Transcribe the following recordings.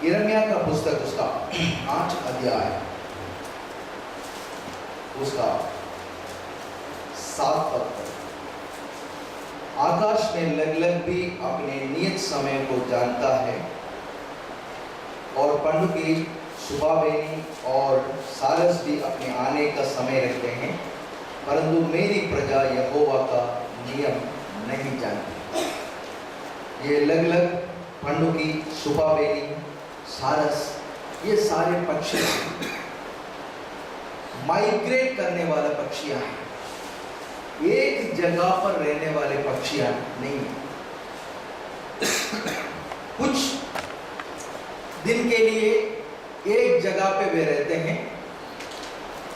यिर्मयाह का पुस्तक उसका 8 अध्याय उसका 7 पद। आकाश में लगलग भी अपने नियत समय को जानता है और पंडुकी सुबाबेनी और सारस भी अपने आने का समय रखते हैं, परंतु मेरी प्रजा यहोवा का नियम नहीं जानती। ये लगलग, पंडुकी, सुबाबेनी, सारस, ये सारे पक्षी माइग्रेट करने वाले पक्षियां हैं, एक जगह पर रहने वाले पक्षियां नहीं है। कुछ दिन के लिए एक जगह पे वे रहते हैं,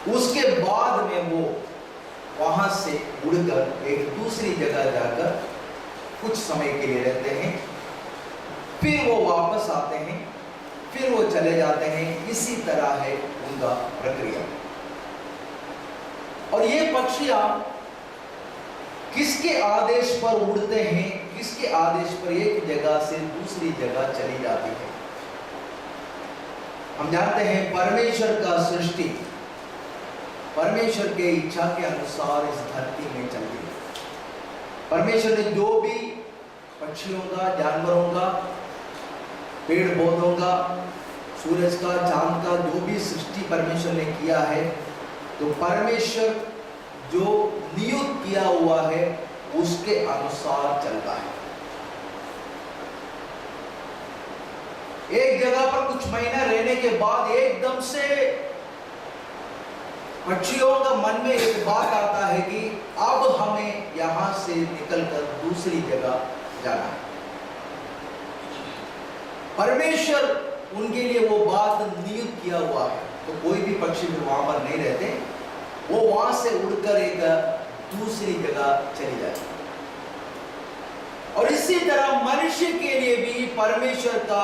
उसके बाद में वो वहां से उड़कर एक दूसरी जगह जाकर कुछ समय के लिए रहते हैं, फिर वो वापस आते हैं, फिर वो चले जाते हैं। इसी तरह है उनका प्रक्रिया। और ये पक्षियां किसके आदेश पर उड़ते हैं, किसके आदेश पर एक जगह से दूसरी जगह चली जाती है? हम जानते हैं परमेश्वर का सृष्टि परमेश्वर के इच्छा के अनुसार इस धरती में चलती है। परमेश्वर ने जो भी पक्षियों का, जानवरों का, पेड़ पौधों का, सूरज का, चांद का, जो भी सृष्टि परमेश्वर ने किया है, तो परमेश्वर जो नियुक्त किया हुआ है उसके अनुसार चलता है। एक जगह पर कुछ महीना रहने के बाद एकदम से पक्षियों का मन में एक बात आता है कि अब हमें यहां से निकलकर दूसरी जगह जाना है। परमेश्वर उनके लिए वो बात नियुक्त किया हुआ है, तो कोई भी पक्षी फिर वहां पर नहीं रहते, वो वहां से उड़कर एक दूसरी जगह चली जाती। और इसी तरह मनुष्य के लिए भी परमेश्वर का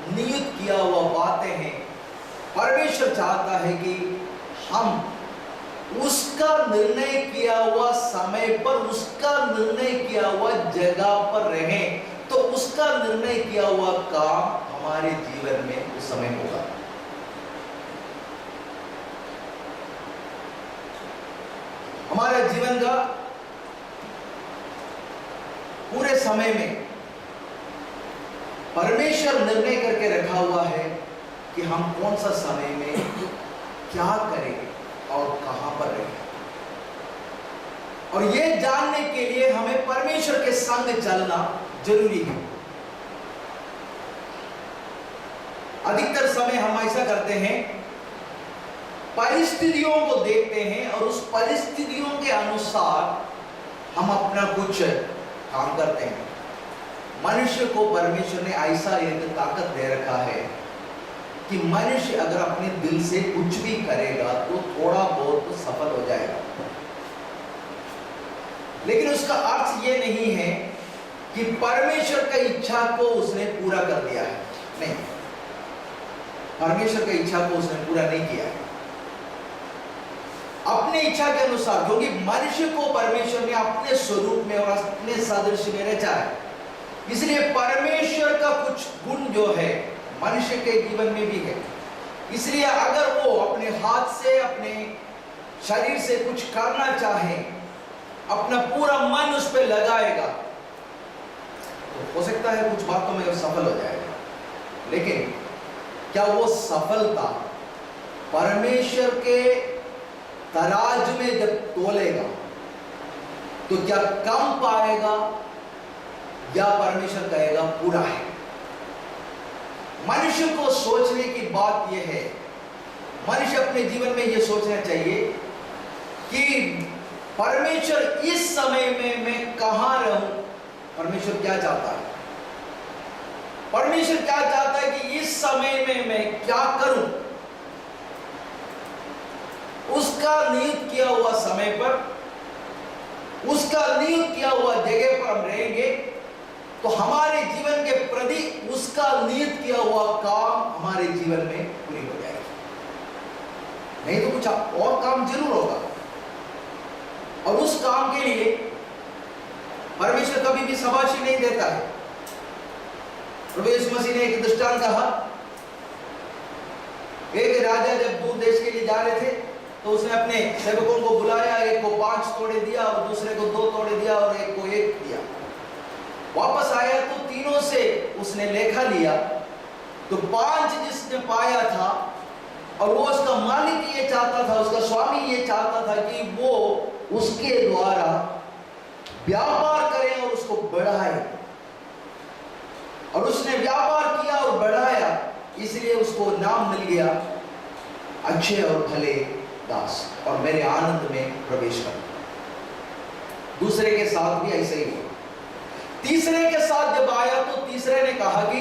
नियुक्त किया हुआ बातें हैं। परमेश्वर चाहता है कि हम उसका निर्णय किया हुआ समय पर, उसका निर्णय किया हुआ जगह पर रहें, तो उसका निर्णय किया हुआ काम हमारे जीवन में उस समय होगा। हमारे जीवन का पूरे समय में परमेश्वर निर्णय करके रखा हुआ है कि हम कौन सा समय में क्या करेंगे और कहां पर रहेंगे। और यह जानने के लिए हमें परमेश्वर के संग चलना जरूरी है। अधिकतर समय हम ऐसा करते हैं, परिस्थितियों को देखते हैं और उस परिस्थितियों के अनुसार हम अपना कुछ काम करते हैं। मनुष्य को परमेश्वर ने ऐसा एक ताकत दे रखा है कि मनुष्य अगर अपने दिल से कुछ भी करेगा तो थोड़ा बहुत तो सफल हो जाएगा। लेकिन उसका अर्थ ये नहीं है कि परमेश्वर की इच्छा को उसने पूरा कर दिया है। नहीं, परमेश्वर की इच्छा को उसने पूरा नहीं किया है अपनी इच्छा के अनुसार, क्योंकि मनुष्य को परमेश्वर ने अपने स्वरूप में और अपने सादृश्य में रचा है। इसलिए परमेश्वर का कुछ गुण जो है मनुष्य के जीवन में भी है। इसलिए अगर वो अपने हाथ से, अपने शरीर से कुछ करना चाहे, अपना पूरा मन उस पर लगाएगा, तो हो सकता है कुछ बातों में वो सफल हो जाएगा। लेकिन क्या वो सफलता परमेश्वर के तराजू में जब तोलेगा तो क्या कम पाएगा या परमेश्वर कहेगा पूरा है? मनुष्य को सोचने की बात यह है, मनुष्य अपने जीवन में यह सोचना चाहिए कि परमेश्वर इस समय में मैं कहां रहूं, परमेश्वर क्या चाहता है, परमेश्वर क्या चाहता है कि इस समय में मैं क्या करूं। उसका नियुक्त किया हुआ समय पर, उसका नियुक्त किया हुआ जगह पर हम रहेंगे तो हमारे जीवन के प्रति उसका नियुक्त किया हुआ काम हमारे जीवन में पूरी हो जाएगी। नहीं तो कुछ और काम जरूर होगा, और उस काम के लिए परमेश्वर कभी भी शाबाशी नहीं देता है। प्रभु यीशु मसीह ने एक दृष्टांत कहा एक राजा जब दूर देश के लिए जा रहे थे तो उसने अपने सेवकों को बुलाया, एक को 5 तोड़े दिया और दूसरे को 2 तोड़े दिया और एक को 1 दिया। वापस आया तो तीनों से उसने लेखा लिया, तो 5 जिसने पाया था और वो उसका मालिक ये चाहता था, उसका स्वामी ये चाहता था कि वो उसके द्वारा व्यापार करे और उसको बढ़ाए, और उसने व्यापार किया और बढ़ाया, इसलिए उसको नाम मिल गया अच्छे और भले दास, और मेरे आनंद में प्रवेश कर। दूसरे के साथ भी ऐसे ही हुआ। तीसरे के साथ जब आया तो तीसरे ने कहा कि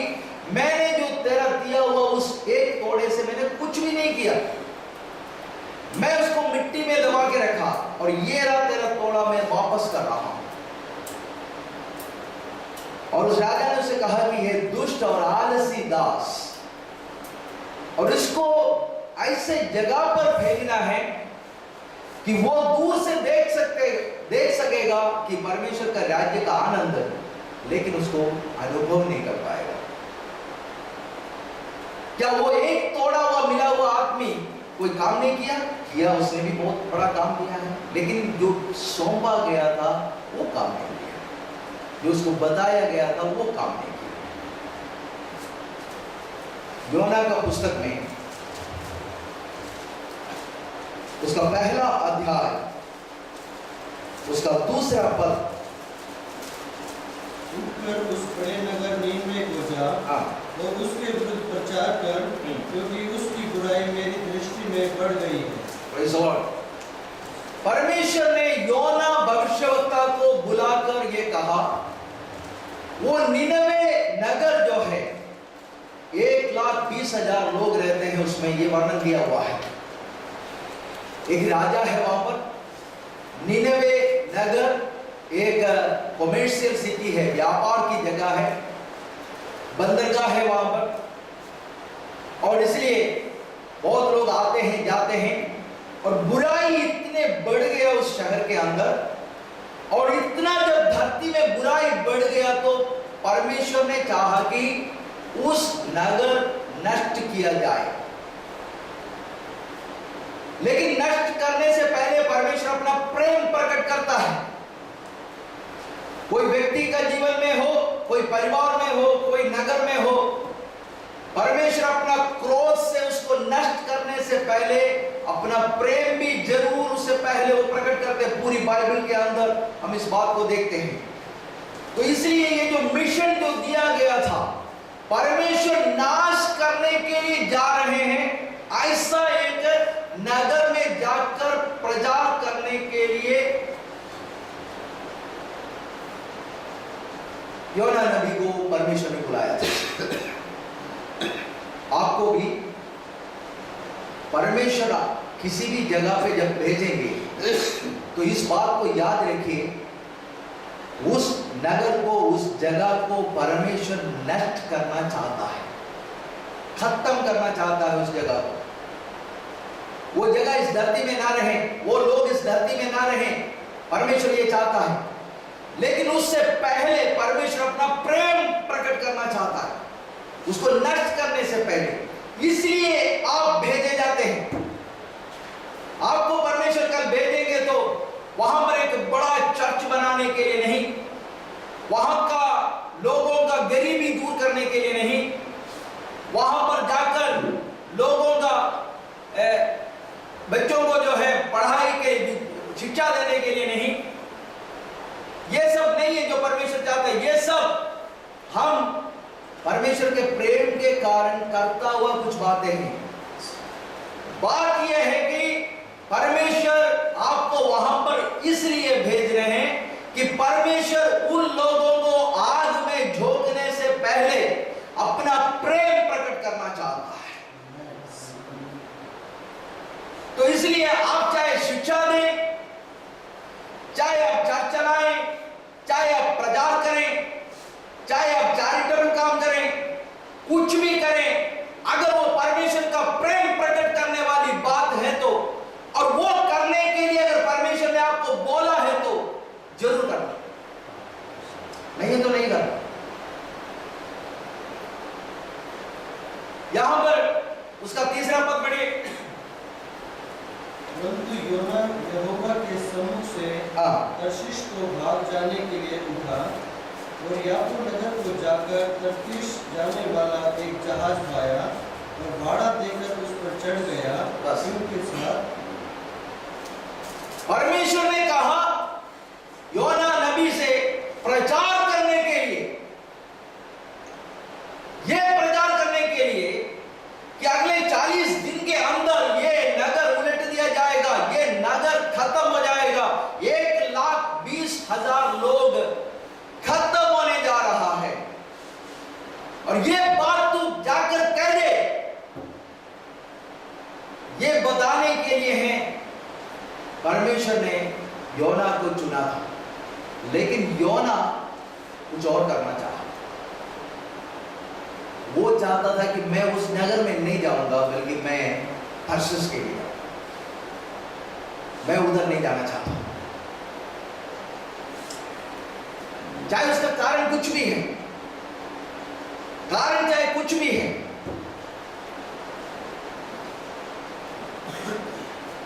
मैंने जो तेरा दिया हुआ उस 1 तोड़े से मैंने कुछ भी नहीं किया, मैं उसको मिट्टी में दबा के रखा और ये रहा तेरा तोड़ा मैं वापस कर रहा हूं। और उस राजा ने उसे कहा कि ये दुष्ट और आलसी दास, और इसको ऐसे जगह पर भेजना है कि वो दूर से देख सकेगा कि परमेश्वर का राज्य का आनंद, लेकिन उसको अनुभव नहीं कर पाएगा। क्या वो 1 तोड़ा हुआ मिला हुआ आदमी कोई काम नहीं किया? उसने भी बहुत बड़ा काम किया है, लेकिन जो सौंपा गया था वो काम नहीं किया, जो उसको बताया गया था वो काम नहीं किया। योना का पुस्तक में उसका पहला अध्याय, उसका दूसरा पद, उठकर उस बड़े नगर नीनवे को जा और उसके विरुद्ध प्रचार कर, क्योंकि उसकी बुराई मेरी दृष्टि में बढ़ गई है। Praise the Lord। परमेश्वर ने योना भविष्यवक्ता को बुलाकर ये कहा, वो निनवे नगर जो है 1,20,000 लोग रहते हैं, उसमें ये वर्णन दिया हुआ है। एक राजा है वहां पर, निनवे नगर एक कॉमर्शियल सिटी है, व्यापार की जगह है, बंदरगाह है वहां पर, और इसलिए बहुत लोग आते हैं जाते हैं, और बुराई इतने बढ़ गया उस शहर के अंदर, और इतना जब धरती में बुराई बढ़ गया तो परमेश्वर ने चाहा कि उस नगर नष्ट किया जाए। लेकिन नष्ट करने से पहले परमेश्वर अपना प्रेम प्रकट करता है। कोई व्यक्ति का जीवन में हो, कोई परिवार में हो, कोई नगर में हो, परमेश्वर अपना क्रोध से उसको नष्ट करने से पहले अपना प्रेम भी जरूर उससे पहले वो प्रकट करते हैं। पूरी बाइबल के अंदर हम इस बात को देखते हैं। तो इसलिए ये जो मिशन जो दिया गया था, परमेश्वर नाश करने के लिए जा रहे हैं, ऐसा एक नगर में जाकर प्रचार करने के लिए योना नबी को परमेश्वर ने बुलाया था। आपको भी परमेश्वर किसी भी जगह पे जब भेजेंगे तो इस बात को याद रखिए, उस नगर को, उस जगह को परमेश्वर नष्ट करना चाहता है, खत्म करना चाहता है उस जगह को। वो जगह इस धरती में ना रहे, वो लोग इस धरती में ना रहे, परमेश्वर ये चाहता है। लेकिन उससे पहले परमेश्वर अपना प्रेम प्रकट करना चाहता है, उसको नष्ट करने से पहले। इसलिए आप भेजे जाते हैं। आपको परमेश्वर कल भेजेंगे तो वहां पर एक बड़ा चर्च बनाने के लिए नहीं, वहां का लोगों का गरीबी दूर करने के लिए नहीं, वहां पर जाकर लोगों का बच्चों को जो है पढ़ाई के शिक्षा देने के लिए नहीं। ये सब नहीं है जो परमेश्वर चाहता है। ये सब हम परमेश्वर के प्रेम के कारण करता हुआ कुछ बातें हैं। बात यह है कि परमेश्वर आपको वहां पर इसलिए भेज रहे हैं कि परमेश्वर उन लोगों को आग में झोंकने से पहले अपना प्रेम प्रकट करना चाहता है। तो इसलिए आप चाहे शिक्षा दें, चाहे आप चर्च चलाएं, चाहे आप प्रचार करें, चाहे आप चैरिटेबल काम करें, कुछ भी करें, अगर वो परमेश्वर का प्रेम प्रकट करने वाली बात है तो, और वो करने के लिए अगर परमेश्वर ने आपको बोला है तो जरूर करना, नहीं तो नहीं करना। यहां पर उसका तीसरा पद पढ़िए। परंतु योना यहोवा के सम्मुख से तर्शीश को भाग जाने के लिए उठा और याकूब नगर को जाकर तर्शीश जाने वाला एक जहाज पाया और भाड़ा देकर उस पर चढ़ गया। उनके साथ परमेश्वर ने कहा योना नबी से प्रचार करने के लिए, यह प्रचार करने के लिए कि अगले 40 दिन के अंदर यह नगर उलट दिया जाएगा, यह नगर खत्म हो जाएगा, 1,20,000 लोग खत्म होने जा रहा है, और यह बात तू जाकर कह दे। यह बताने के लिए है परमेश्वर ने योना को चुना था, लेकिन योना कुछ और करना चाहा। वो चाहता था कि मैं उस नगर में नहीं जाऊंगा, बल्कि मैं तर्शीश के लिए जाऊंगा, मैं उधर नहीं जाना चाहता, चाहे उसका कारण कुछ भी है, कारण चाहे कुछ भी है,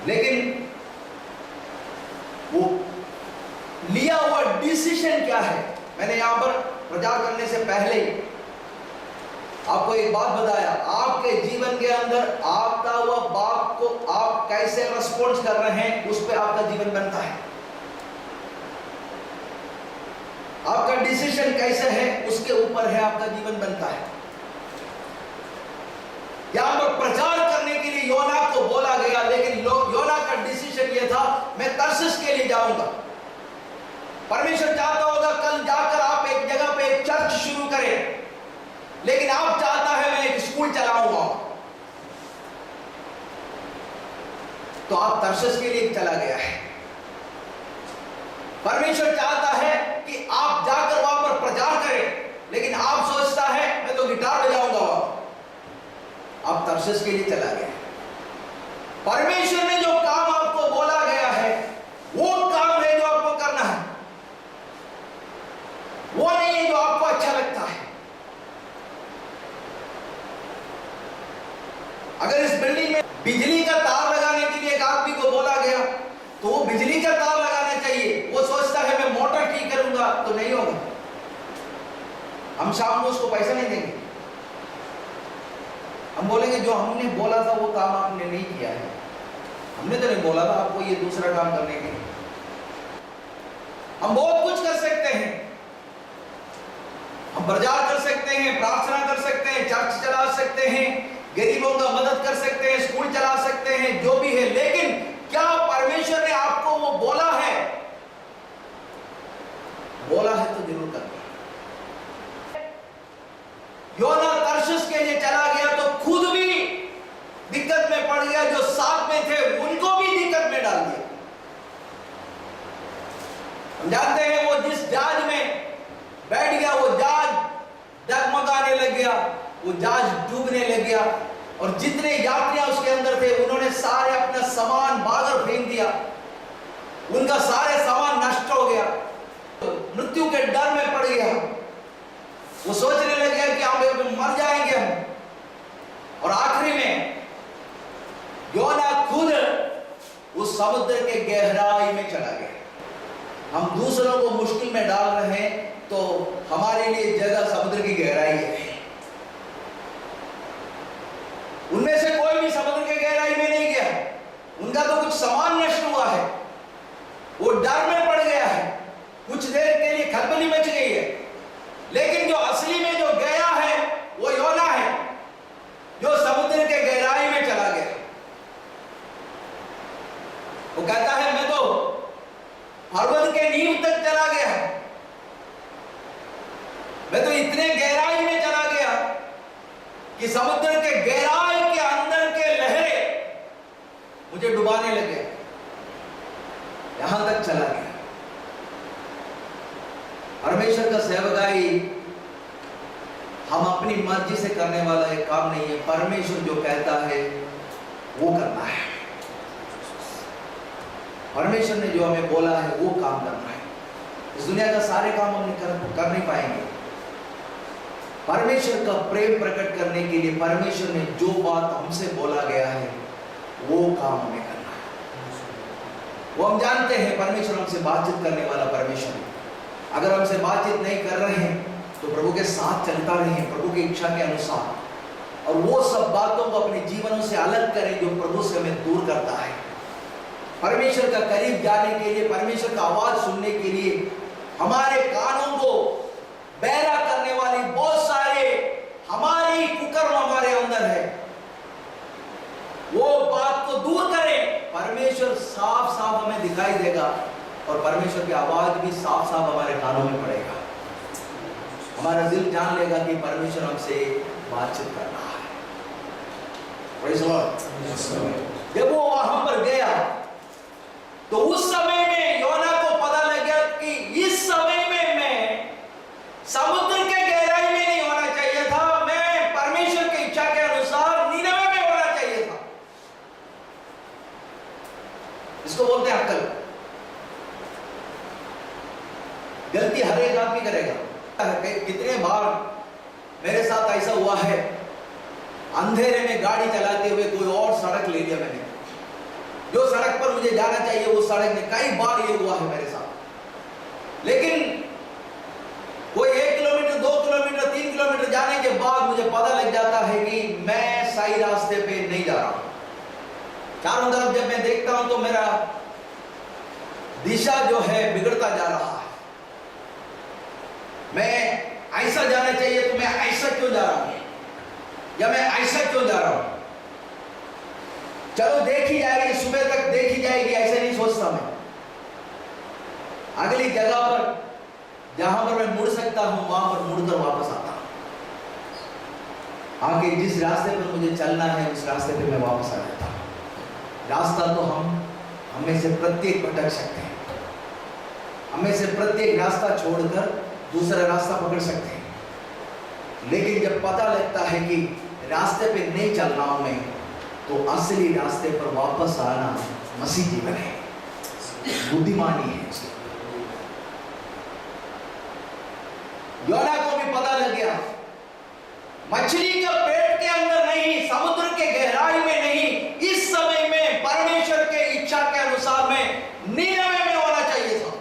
लेकिन वो लिया हुआ डिसीजन क्या है। मैंने यहां पर प्रचार करने से पहले आपको एक बात बताया, आपके जीवन के अंदर आता हुआ बात को आप कैसे रिस्पॉन्स कर रहे हैं, उस पर आपका जीवन बनता है। आपका डिसीजन कैसे है, उसके ऊपर है आपका जीवन बनता है। यहां पर प्रचार करने के लिए योना को बोला गया, लेकिन योना का डिसीजन यह था मैं तर्शीश के लिए जाऊंगा। परमेश्वर चाहता होगा कल जाकर आप एक जगह पे एक चर्च शुरू करें, लेकिन आप चाहता है मैं एक स्कूल चलाऊंगा, तो आप तर्शीश के लिए चला गया है। परमेश्वर चाहता है कि आप जाकर वहां पर प्रचार करें, लेकिन आप सोचता है मैं तो गिटार बजाऊंगा, आप तर्शीश के लिए चला गया। परमेश्वर ने जो काम आपको बोला गया है, वो काम है जो आपको करना है, वो नहीं है जो आपको अच्छा लगता है। अगर इस बिल्डिंग में बिजली का तार लगाने के लिए एक आदमी को बोला गया, तो वो बिजली का तार लगाना चाहिए। वो सोचता है मैं मोटर ठीक करूंगा, तो नहीं होगा, हम शाम को उसको पैसा नहीं देंगे, हम बोलेंगे जो हमने बोला था वो काम आपने नहीं किया है, हमने तो नहीं बोला था आपको ये दूसरा काम करने के लिए। हम बहुत कुछ कर सकते हैं, हम प्रचार कर सकते हैं, प्रार्थना कर सकते हैं, चर्च चला सकते हैं, गरीबों का मदद कर सकते हैं, स्कूल चला सकते हैं, जो भी है, लेकिन क्या परमेश्वर ने आपको वो बोला है? बोला है तो जरूर करना। योना तर्शीश के लिए चला गया तो खुद भी दिक्कत में पड़ गया, जो साथ में थे उनको भी दिक्कत में डाल दिया। हम जानते हैं वो जिस जहाज में बैठ गया, वो जहाज डगमगाने लग गया, वो जहाज डूबने लग गया, और जितने यात्रियां उसके अंदर थे उन्होंने सारे अपना सामान बाहर फेंक दिया, उनका सारे सामान नष्ट हो गया, मृत्यु के डर में पड़ गया। वो सोचने लग गया कि हम मर जाएंगे हम, और आखिरी में योना खुद उस समुद्र के गहराई में चला गया। हम दूसरों को मुश्किल में डाल रहे हैं, तो हमारे लिए जगह समुद्र की गहराई है। उनमें से कोई भी समुद्र के गहराई में नहीं गया, उनका तो कुछ सामान नष्ट हुआ है, वो डर में पड़ गया है, कुछ देर के लिए खलबली मच गई है, लेकिन जो असली में जो गया है वो योना है, जो समुद्र के गहराई में चला गया। वो कहता है मैं तो पर्वत के नींव तक चला गया, मैं तो इतने गहराई में चला गया कि समुद्र के गहराई के अंदर के लहरें मुझे डुबाने लगे, यहां तक चला गया। परमेश्वर का सेवकाई हम अपनी मर्जी से करने वाला एक काम नहीं है, परमेश्वर जो कहता है वो करना है। परमेश्वर ने जो हमें बोला है वो काम करना है। इस दुनिया का सारे काम हम कर नहीं पाएंगे, परमेश्वर का प्रेम प्रकट करने के लिए परमेश्वर ने जो बात हमसे बोला गया है वो काम हमें करना है। वो हम जानते हैं परमेश्वर हमसे बातचीत करने वाला परमेश्वर है। अगर हमसे बातचीत नहीं कर रहे हैं तो प्रभु के साथ चलता रहे, प्रभु की इच्छा के अनुसार, और वो सब बातों को अपने जीवनों से अलग करें जो प्रभु से हमें दूर करता है। परमेश्वर का करीब जाने के लिए, परमेश्वर का आवाज सुनने के लिए हमारे कानों को बहरा करने वाली बहुत सारे हमारी कुकर्म हमारे अंदर है, वो बात को दूर करें। परमेश्वर साफ साफ हमें दिखाई देगा और परमेश्वर की आवाज भी साफ साफ हमारे कानों में पड़ेगा। हमारा दिल जान लेगा कि परमेश्वर हमसे बातचीत कर रहा है। Praise the Lord। जब वो वहां पर गया तो उस समय में योना को पता लग गया कि इस समय में मैं समुद्र के गहराई में नहीं होना चाहिए था, मैं परमेश्वर की इच्छा के अनुसार नीनवे में होना चाहिए था। इसको बोलते हैं अक्ल। गलती हर एक आदमी करेगा। कितने बार मेरे साथ ऐसा हुआ है, अंधेरे में गाड़ी चलाते हुए कोई और सड़क ले लिया मैंने, जो सड़क पर मुझे जाना चाहिए वो सड़क नहीं। कई बार ये हुआ है मेरे साथ। लेकिन कोई 1 किलोमीटर 2 किलोमीटर 3 किलोमीटर जाने के बाद मुझे पता लग जाता है कि मैं सही रास्ते पे नहीं जा रहा हूं। चारों तरफ जब मैं देखता हूं तो मेरा दिशा जो है बिगड़ता जा रहा है। मैं ऐसा जाना चाहिए तो मैं ऐसा क्यों जा रहा हूं, या मैं ऐसा क्यों जा रहा हूं। चलो देखी जाएगी, सुबह तक देखी जाएगी, ऐसे नहीं सोचता मैं। अगली जगह पर जहां पर मैं मुड़ सकता हूं वहां पर मुड़कर वापस आता हूं। आगे जिस रास्ते पर मुझे चलना है उस रास्ते पे मैं वापस आ जाता हूं। रास्ता तो हम में से प्रत्येक भटक सकते हैं, हमें से प्रत्येक रास्ता छोड़कर दूसरा रास्ता पकड़ सकते हैं। लेकिन जब पता लगता है कि रास्ते पे नहीं चल रहा हूं मैं, तो असली रास्ते पर वापस आना मसीह जीवन है, बुद्धिमानी है। योना को भी पता लग गया, मछली के पेट के अंदर नहीं, समुद्र के गहराई में नहीं, इस समय में परमेश्वर के इच्छा के अनुसार में नीनवे में होना चाहिए था।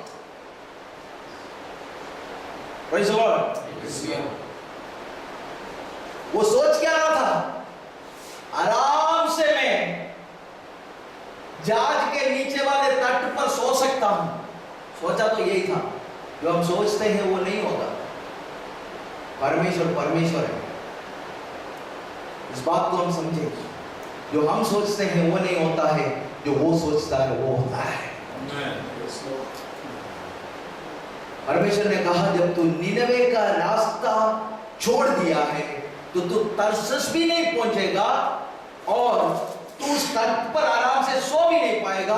Praise the Lord। वो सोच क्या रहा था, आराम से मैं जहाज के नीचे वाले तट पर सो सकता हूं। सोचा तो यही था। जो हम सोचते हैं वो नहीं होता। परमेश्वर परमेश्वर है, इस बात को हम समझे। जो हम सोचते हैं वो नहीं होता है, जो वो सोचता है वो होता है। परमेश्वर ने कहा जब तू नीनवे का रास्ता छोड़ दिया है तो तू तरसस भी नहीं पहुंचेगा और तू उस तट पर आराम से सो भी नहीं पाएगा।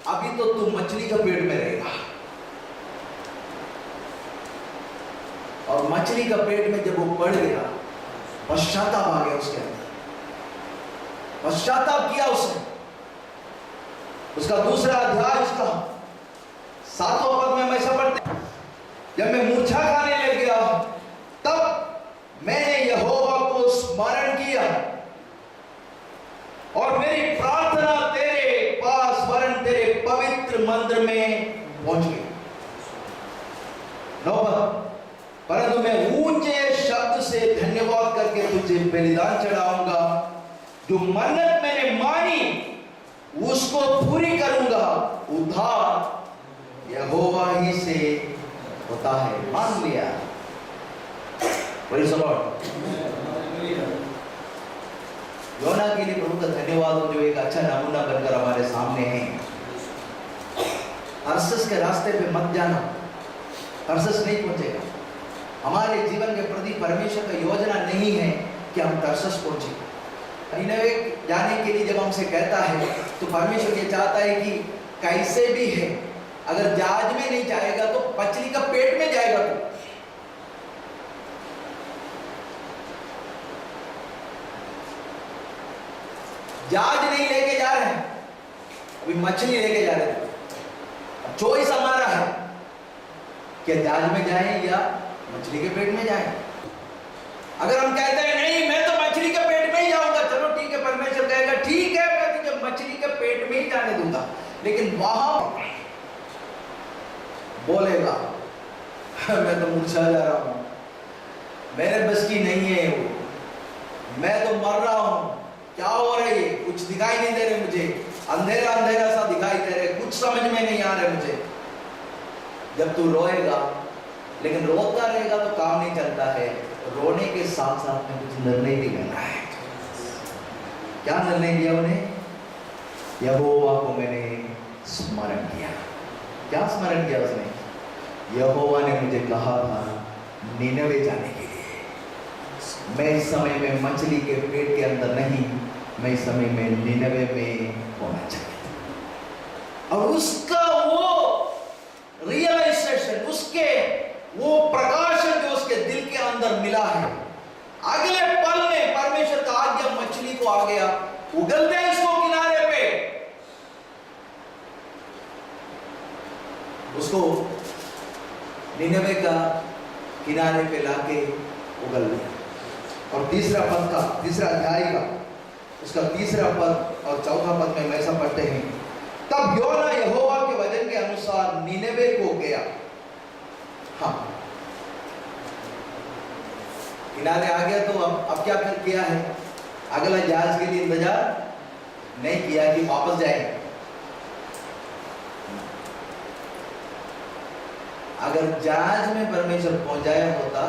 अभी तो तू मछली के पेट में रहेगा। और मछली का पेट में जब वो पड़ गया, पश्चाताप आ गया उसके अंदर, पश्चाताप किया उसने। उसका दूसरा अध्याय, उसका 7वां पद में हम ऐसा पढ़ते हैं, जब मैं मूर्छा खाने लग गया तब मैंने यहोवा को स्मरण किया और मेरी प्रार्थना तेरे पास वरन तेरे पवित्र मंदिर में पहुंच गई। 9 पद, परंतु मैं ऊंचे शब्द से धन्यवाद करके तुझे बलिदान चढ़ाऊंगा, जो मन्नत मैंने मानी उसको पूरी करूंगा। उद्धार यहोवा ही से होता है। मान लिया। Praise the Lord। योना के लिए प्रभु का धन्यवाद हो, जो एक अच्छा नमूना बनकर हमारे सामने है। तरसस के रास्ते पे मत जाना, तरसस नहीं पहुंचेगा। हमारे जीवन के प्रति परमेश्वर का योजना नहीं है कि हम तरसस पहुंचे। नीनवे जाने के लिए जब हमसे कहता है तो परमेश्वर ये चाहता है कि कैसे भी है, अगर जहाज में नहीं जाएगा तो मछली का पेट में जाएगा। तो जहाज नहीं लेके जा रहे हैं, अभी मछली लेके जा रहे थे। अब चॉइस हमारा है कि जहाज में जाएं या मछली के पेट में जाएं। अगर हम कहते हैं नहीं मैं तो मछली के पेट में ही जाऊंगा, चलो ठीक है, परमेश्वर कहेगा ठीक है मैं तुझे मछली के पेट में ही जाने दूंगा, लेकिन वहां बोलेगा मैं तो मुरझा जा रहा हूं, मेरे बस की नहीं है वो, मैं तो मर रहा हूं, क्या हो रहा है, कुछ दिखाई नहीं दे रहे मुझे, अंधेरा अंधेरा सा दिखाई दे रहे, कुछ समझ में नहीं आ रहा मुझे। जब तू रोएगा, लेकिन रोता रहेगा तो काम नहीं चलता है, रोने के साथ साथ में कुछ निर्णय भी लेना है। क्या निर्णय लिया उन्हें? यहोवा को मैंने स्मरण किया। क्या स्मरण किया उसने? यहोवा ने मुझे कहा था निनवे जाने के लिए, मैं इस समय में मछली के पेट के अंदर नहीं, मैं इस समय में निनवे में होना चाहिए। और उसका वो रियलाइजेशन, उसके वो प्रकाशन जो उसके दिल के अंदर मिला है, अगले पल में परमेश्वर का आज्ञा मछली को आ गया, उगलते इसको किनारे पे, उसको निनवे का किनारे पे लाके उगल दिया। और तीसरा पद का, तीसरा अध्याय का उसका तीसरा पद और चौथा पद में ऐसा पढ़ते हैं, तब योना यहोवा के वचन के अनुसार निनवे को गया। हाँ, किनारे आ गया तो अब क्या किया है? अगला जहाज के लिए इंतजार नहीं किया कि वापस जाए। अगर जहाज में परमेश्वर पहुंचाया होता,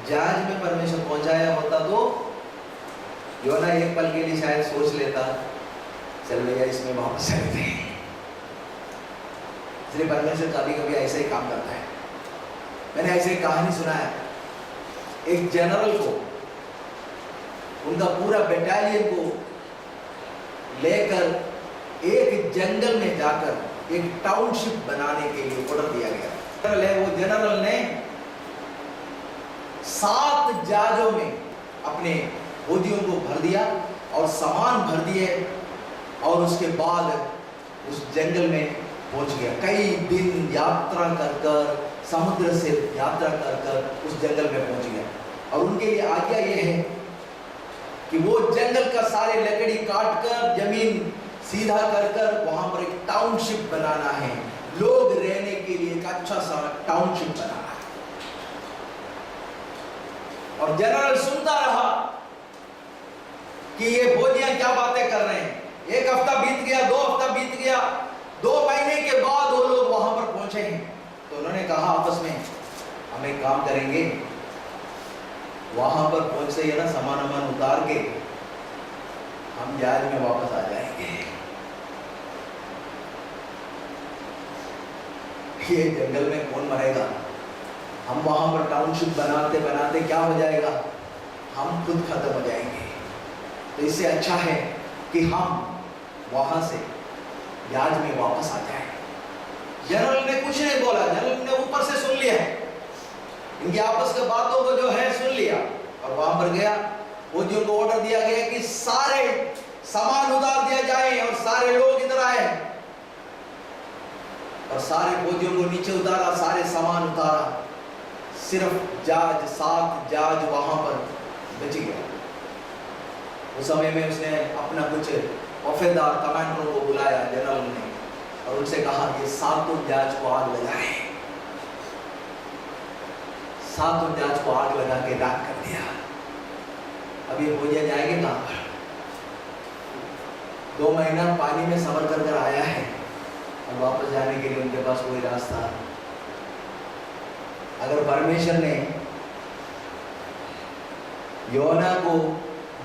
जहाज में परमेश्वर पहुंचाया होता तो योना एक पल के लिए शायद सोच लेता, चल भैया इसमें वापस चलते हैं। इसलिए परमेश्वर कभी कभी ऐसे ही काम करता है। मैंने ऐसे एक कहानी सुना है, एक जनरल को उनका पूरा बटालियन को लेकर एक जंगल में जाकर एक टाउनशिप बनाने के लिए ऑर्डर दिया गया। वो जनरल ने 7 जहाजों में अपने फौजियों को भर दिया और सामान भर दिए, और उसके बाद उस जंगल में पहुंच गया। कई दिन यात्रा कर कर, समुद्र से यात्रा कर कर उस जंगल में पहुंच गया। और उनके लिए आज्ञा यह है कि वो जंगल का सारे लकड़ी काट कर, जमीन सीधा कर कर वहां पर एक टाउनशिप बनाना है, लोग रहने के लिए एक अच्छा सा टाउनशिप बनाना है। और जनरल सुनता रहा कि ये फौजियां क्या बातें कर रहे हैं। 1 हफ्ता बीत गया, 2 हफ्ता बीत गया, 2 महीने के बाद वो लोग वहां पर पहुंचे हैं। तो उन्होंने कहा आपस में, हम एक काम करेंगे, वहां पर पहुंचते ही ना सामान उतार के हम जहाज में वापस आ जाएंगे। ये जंगल में कौन मरेगा? हम वहां पर टाउनशिप बनाते बनाते क्या हो जाएगा, हम खुद खत्म हो जाएंगे। तो इससे अच्छा है कि हम वहां से जहाज में वापस आ जाए। जनरल ने कुछ नहीं बोला, जनरल ने ऊपर से सुन लिया, इनकी आपस की बातों को जो है सुन लिया, और वहां पर गया। फौजियों को ऑर्डर दिया गया कि सारे सामान उतार दिया जाए और सारे लोग इधर आए, और सारे फौजियों को नीचे उतारा, सारे सामान उतारा, सिर्फ जहाज, 7 जहाज वहां पर बच गया। उस समय में उसने अपना कुछ वफादार कमांडरों को बुलाया जनरल ने, और उनसे कहा कि 7 जहाज को आग लगाए। 7 जहाज को आग लगा के राख कर दिया। अब ये फौजियां जाएंगे कहां पर? 2 महीना पानी में सफर कर कर आया है, और वापस जाने के लिए उनके पास कोई रास्ता। अगर परमेश्वर ने योना को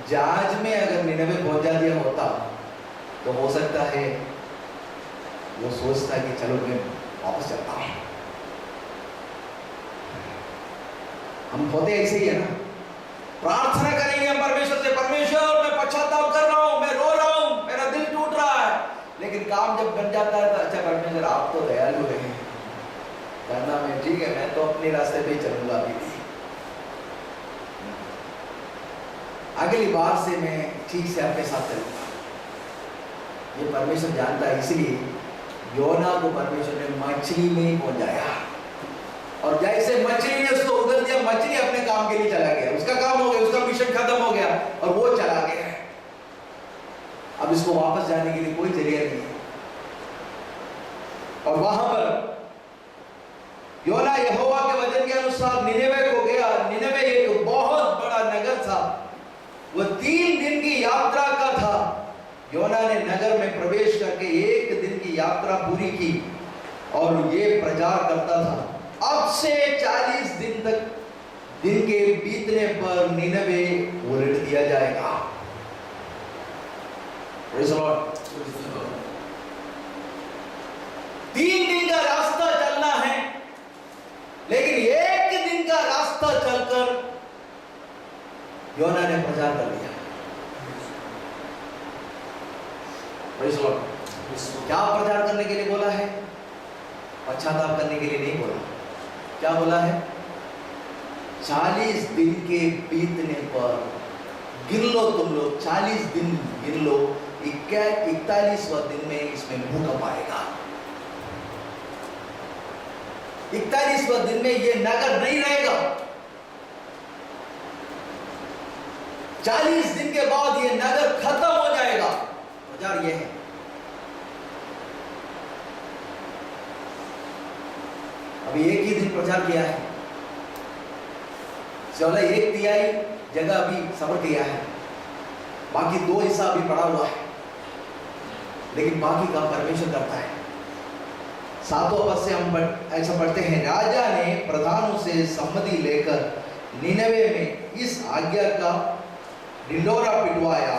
जहाज में अगर निनवे पहुंचा दिया होता, तो हो सकता है वो सोचता कि चलो मैं वापस चलता हूं। हम होते ऐसे ही है ना, प्रार्थना करेंगे परमेश्वर से, परमेश्वर मैं पश्चाताप कर रहा हूं, मैं रो रहा हूं, मेरा दिल टूट रहा है, लेकिन काम जब बन जाता है तो अच्छा परमेश्वर आप तो दयालु हैं, करना मैं ठीक है, मैं तो अपने रास्ते पे ही चलूंगा अभी भी, अगली बार से मैं ठीक से आपके साथ चलूंगा। ये परमेश्वर जानता है, इसलिए योना को परमेश्वर ने मछली में ही पहुंचाया, और जैसे मछली ने उसको उगल मछली अपने काम के लिए चला गया, उसका काम हो गया, उसका मिशन खत्म हो गया और वो चला गया। अब इसको वापस जाने के लिए कोई जरिया नहीं है। और वहां पर योना यहोवा के वचन के अनुसार निनेवे को गया। निनेवे एक बहुत बड़ा नगर था, वो 3 दिन की यात्रा का था। योना ने नगर में प्रवेश करके 1 दिन की यात्रा पूरी की और ये प्रचार करता था, अब से 40 दिन तक दिन के बीतने पर निनेवे उलट दिया जाएगा। Praise the Lord। 3 दिन का रास्ता चलना है, लेकिन 1 दिन का रास्ता चलकर योना ने प्रचार कर दिया। Praise the Lord। क्या प्रचार करने के लिए बोला है? पश्चाताप करने के लिए नहीं बोला। क्या बोला है? 40 दिन के बीतने पर गिन लो, तुम लोग 40 दिन गिन लो, 41वां दिन में इसमें भूकंप आएगा। 41वां दिन में ये नगर नहीं रहेगा। 40 दिन के बाद ये नगर खत्म हो जाएगा। प्रचार ये है। अभी 1 ही दिन प्रचार किया है, केवल 1/3 जगह अभी सबर किया है, बाकी 2 हिस्सा अभी पड़ा हुआ है, लेकिन बाकी का परमेश्वर करता है। 7वें पद से हम ऐसा पढ़ते हैं, राजा ने प्रधानों से सम्मति लेकर निनवे में इस आज्ञा का ढिंढोरा पिटवाया,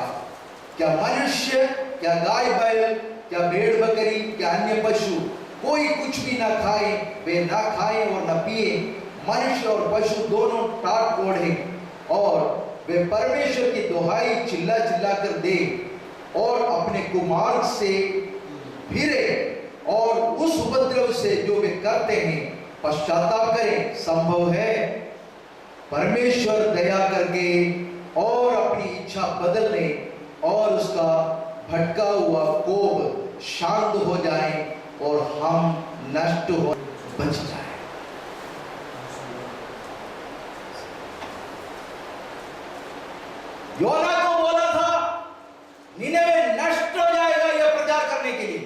क्या मनुष्य, क्या गाय बैल, क्या भेड़ बकरी, क्या अन्य पशु, कोई कुछ भी ना खाए, वे ना खाए और न पिए, मनुष्य और पशु दोनों टाट ओढ़े, और वे परमेश्वर की दुहाई चिल्ला चिल्ला कर दे और अपने कुमार्ग से फिरे और उस उपद्रव से जो वे करते हैं पश्चाताप करें। संभव है परमेश्वर दया करके और अपनी इच्छा बदल ले और उसका भटका हुआ कोप शांत हो जाए और हम नष्ट हो बच जाए। योना को बोला था निनेवे नष्ट हो जाएगा यह प्रचार करने के लिए।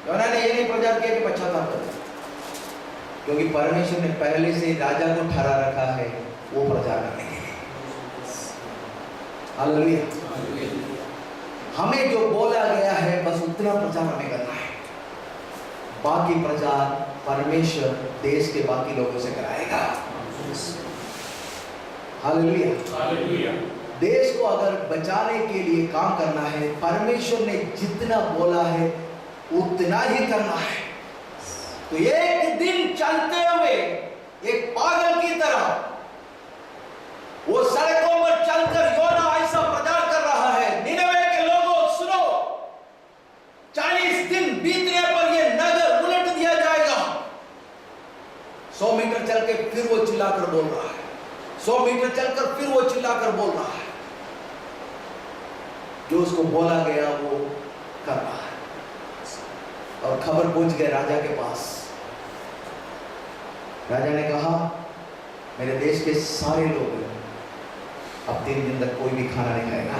योना ने यह नहीं प्रचार किया कि पश्चाताप करो, क्योंकि परमेश्वर ने पहले से राजा को ठहरा रखा है वो प्रचार करने के लिए। हालेलुया। हमें जो बोला गया है बस उतना प्रचार हमें करना है, बाकी प्रचार परमेश्वर देश के बाकी लोगों से कराएगा। हालेलुया। देश को अगर बचाने के लिए काम करना है, परमेश्वर ने जितना बोला है उतना ही करना है। तो 1 दिन चलते हुए एक पागल की तरह वो सड़कों पर चलकर योना ऐसा प्रचार कर रहा है, निनवे के लोगों सुनो, 40 दिन बीतने पर यह नगर उलट दिया जाएगा। 100 मीटर चल के फिर वो चिल्लाकर बोल रहा है, 100 मीटर चलकर फिर वो चिल्लाकर बोल रहा है। जो उसको बोला गया वो कर रहा है। और खबर पहुंच गई राजा के पास। राजा ने कहा मेरे देश के सारे लोग अब 3 दिन तक कोई भी खाना नहीं खाएगा,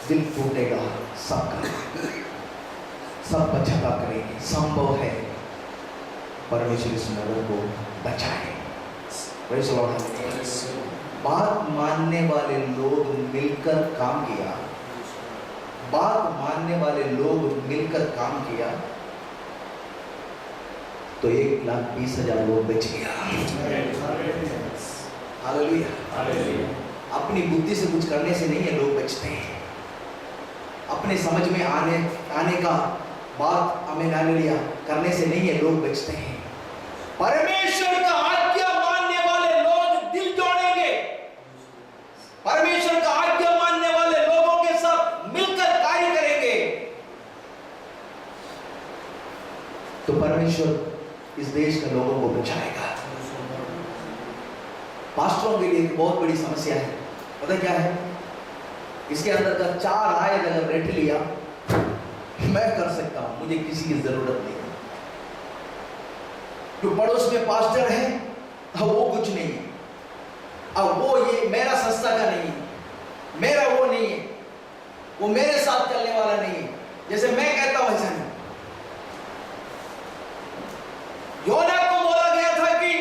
दिल टूटेगा सबका, सब पश्चाताप करेंगे। संभव है परमेश्वर इस नगर को बचाए। बात मानने वाले लोग मिलकर काम किया, बात मानने वाले लोग मिलकर काम किया तो 1,20,000 लोग बच गया। हालेलुया। अपनी बुद्धि से कुछ करने से नहीं है लोग बचते हैं, अपने समझ में आने का बात हमें हालेलुया करने से नहीं है लोग बचते हैं। परमेश्वर का आज्ञा मानने वाले लोग दिल जोड़ेंगे, परमेश्वर का आज्ञा मानने वाले लोगों के साथ मिलकर कार्य करेंगे तो परमेश्वर इस देश के लोगों को बचाएगा। पास्टरों के लिए एक बहुत बड़ी समस्या है, पता क्या है? इसके अंदर का 4 आयत अगर रट लिया मैं कर सकता हूं, मुझे किसी की जरूरत नहीं है। जो पड़ोस में पास्टर है, अब वो कुछ नहीं है, अब वो ये मेरा संस्था का नहीं है, मेरा वो नहीं है, वो मेरे साथ चलने वाला नहीं है, जैसे मैं कहता हूं वैसा नहीं। योना को बोला गया था कि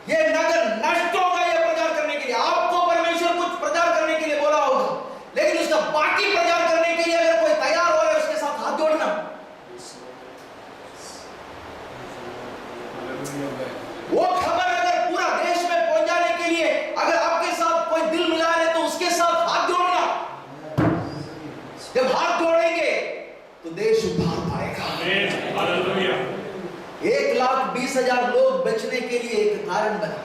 ये नगर नष्ट होगा ये प्रचार करने के लिए। आपको परमेश्वर कुछ प्रचार करने के लिए बोला होगा, लेकिन उसका बाकी प्रचार करने के लिए अगर कोई तैयार हो रहा है उसके साथ हाथ जोड़ना। वो खबर अगर पूरा देश में पहुंचाने के लिए अगर आपके साथ कोई दिल मिला ले तो उसके साथ हाथ जोड़ना। जब हाथ जोड़ेंगे तो देश उद्धार पाएगा। 1,20,000 लोग बचने के लिए एक कारण बना।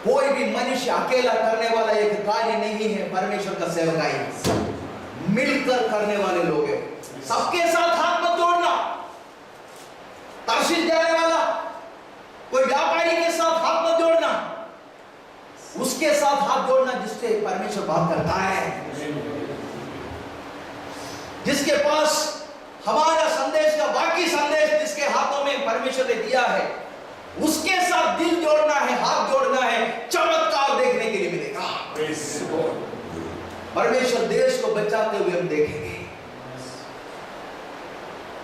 कोई भी मनुष्य अकेला करने वाला एक कार्य नहीं है। परमेश्वर का सेवकाई मिलकर करने वाले लोग हैं। सबके साथ हाथ मत जोड़ना। तर्शीश जाने वाला कोई व्यापारी के साथ हाथ मत जोड़ना, उसके साथ हाथ जोड़ना जिससे परमेश्वर बात करता है, जिसके पास हमारा संदेश का बाकी संदेश जिसके हाथों में परमेश्वर ने दिया है, उसके साथ दिल जोड़ना है, हाथ जोड़ना है। चमत्कार देखने के लिए मिलेगा। परमेश्वर देश को बचाते हुए हम देखेंगे।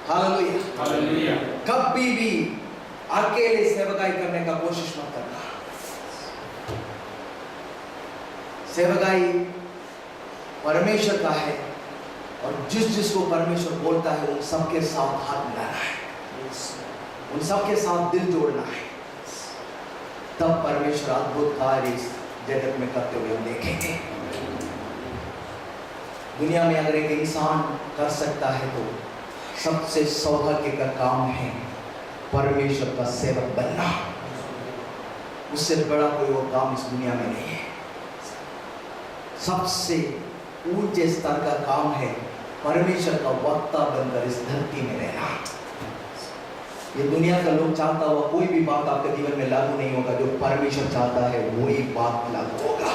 Hallelujah, hallelujah. कभी भी अकेले सेवकाई करने का कोशिश मत करना। सेवकाई परमेश्वर का है और जिसको परमेश्वर बोलता है उन सबके साथ हाथ मिलाना है, उन सबके साथ दिल जोड़ना है। तब परमेश्वर अद्भुत कार्य इस जगत में करते हुए हम देखेंगे। दुनिया में अगर एक इंसान कर सकता है तो सबसे सौभाग्य का काम है परमेश्वर का सेवक बनना। उससे बड़ा कोई और काम इस दुनिया में नहीं है। सबसे ऊंचे स्तर का काम है परमेश्वर का वक्ता बनकर इस धरती में रहना। ये दुनिया का लोग चाहता हुआ कोई भी बात आपके जीवन में लागू नहीं होगा। जो परमेश्वर चाहता है वही बात लागू होगा।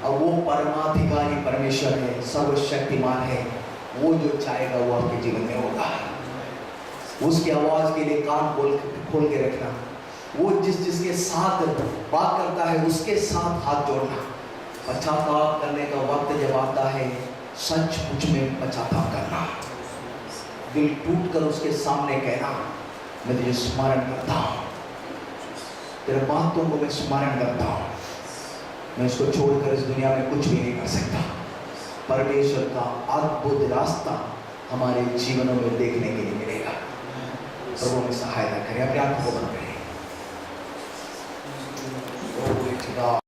और वो परमाधिकारी परमेश्वर है, सर्वशक्तिमान है। वो जो चाहेगा वो आपके जीवन में होगा। उसकी आवाज के लिए कान खोल के रखना। वो जिसके साथ बात करता है उसके साथ हाथ जोड़ना। पश्चाताप करने का वक्त जब आता है, सचमुच में पश्चाताप करना। दिल टूट कर उसके सामने कहना, मैं तुझे स्मरण करता हूँ, तेरे बातों को मैं स्मरण करता हूँ, मैं इसको छोड़कर इस दुनिया में कुछ भी नहीं कर सकता। परमेश्वर का अद्भुत रास्ता हमारे जीवनों में देखने के लिए मिलेगा। प्रभु हमें सहायता करें। अपने आप को बंद करें।